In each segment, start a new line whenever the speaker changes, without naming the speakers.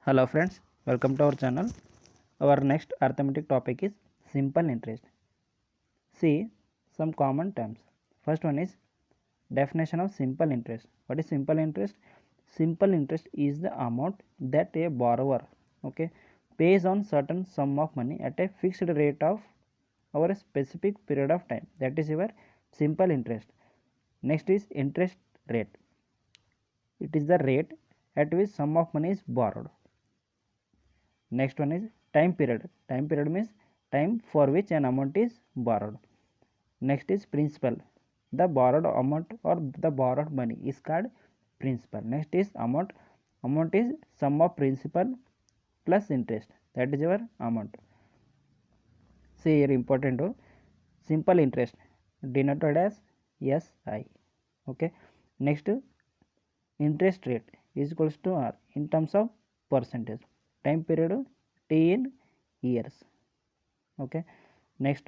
Hello friends, welcome to our channel. Our next arithmetic topic is simple interest. See some common terms. First one is definition of simple interest. What is simple interest? Simple interest is the amount that a borrower pays on certain sum of money at a fixed rate of over a specific period of time. That is your simple interest. Next is interest rate. It is the rate at which sum of money is borrowed. Next one is time period. Time period means time for which an amount is borrowed. Next is principal. The borrowed amount or the borrowed money is called principal. Next is amount. Amount is sum of principal plus interest. That is your amount. See here important simple interest denoted as SI. Okay. Next interest rate is equals to R in terms of percentage. Time period T in years. Okay. Next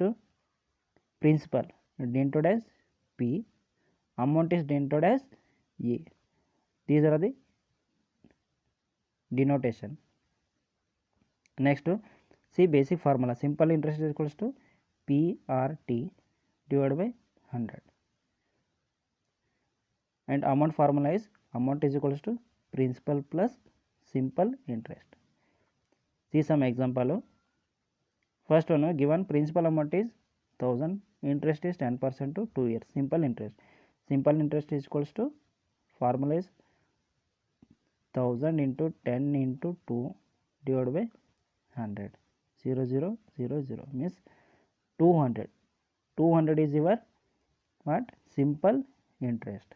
principal denoted as P, amount is denoted as E. These are the denotation. Next see basic formula. Simple interest is equals to PRT divided by 100, and amount formula is amount is equals to principal plus simple interest. See some example. First one, given principal amount is 1000, interest is 10% to 2 years. Simple interest. Simple interest is equals to formula is 1000 into 10 into 2 divided by 100. 0 0 0 0 means 200. 200 is your what? Simple interest.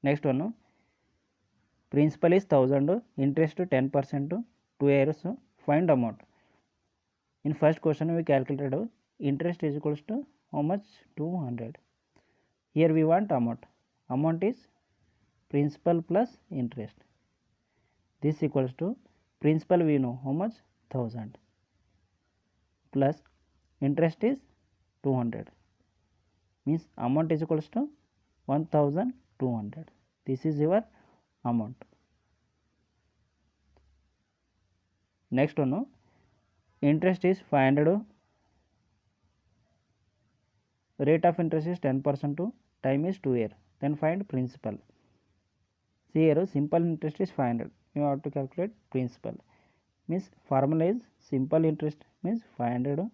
Next one, principal is 1000, interest to 10% to 2 years. Find amount. In first question we calculated interest is equals to how much? 200. Here we want amount. Amount is principal plus interest. This equals to principal we know how much? 1000 plus interest is 200, means amount is equals to 1200. This is your amount. Next one, interest is 500, rate of interest is 10% to time is 2 year. Then find principal. See here simple interest is 500. You have to calculate principal. Means formula is simple interest means 500.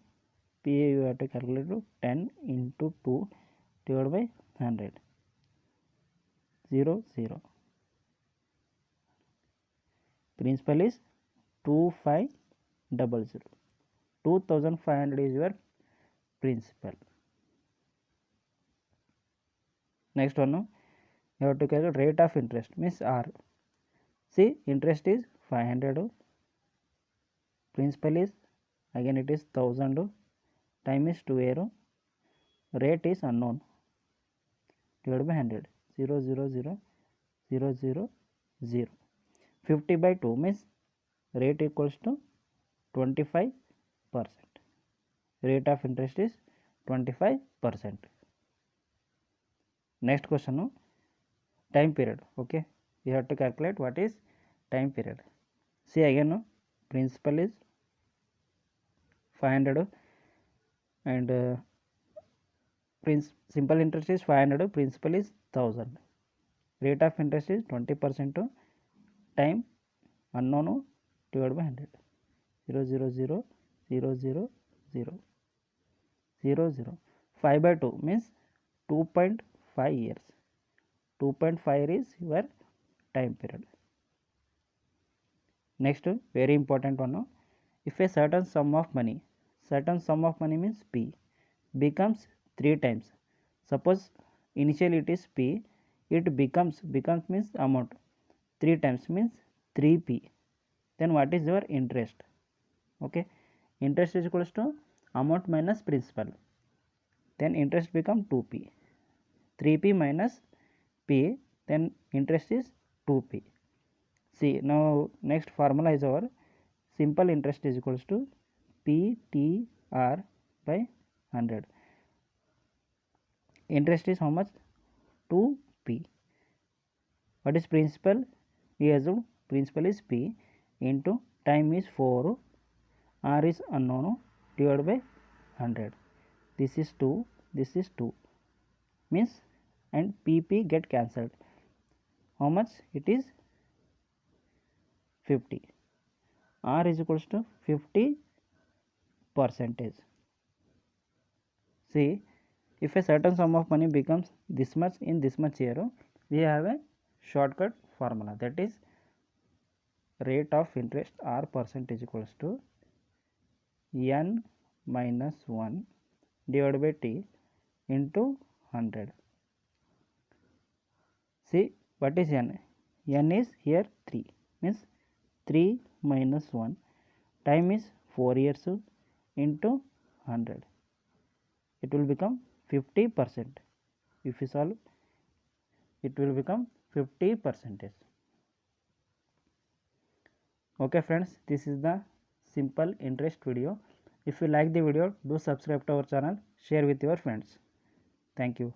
P you have to calculate 10 into 2 divided by 100. 0 0. Principal is 2500. 2500 is your principal. Next one, you have to calculate rate of interest means R. See interest is 500, principal is again it is 1000, time is 2 year, rate is unknown, divided by 100. 0 0 0 0 0 0. 50 by 2 means rate equals to 25%. Rate of interest is 25%. Next question, time period. Okay, you have to calculate what is time period. See again, principal is 500 and simple interest is 500, principal is 1000. Rate of interest is 20% to time unknown divided by 100. 0 0 0 0 0 0 0 0. 5 by 2 means 2.5 years. 2.5 is your time period. Next, very important one, if a certain sum of money means P, becomes 3 times. Suppose initially it is P, it becomes means amount 3 times means 3P. Then what is your interest? Okay, interest is equals to amount minus principal. Then interest become 2P. 3P minus P, then interest is 2P. See now next formula is our simple interest is equals to PTR by 100. Interest is how much? 2P. What is principal? we assume principal is P into time is 4, R is unknown, divided by 100. This is 2, this is 2, means, and PP get cancelled. How much it is? 50. R is equals to 50 percentage. See, if a certain sum of money becomes this much in this much year, we have a shortcut formula, that is rate of interest R percentage equals to n minus 1 divided by T into 100. See, what is n? N is here 3, means 3 minus 1, time is 4 years into 100. It will become 50%. If you solve, it will become 50%. Okay friends, this is the simple interest video. If you like the video, do subscribe to our channel, share with your friends. Thank you.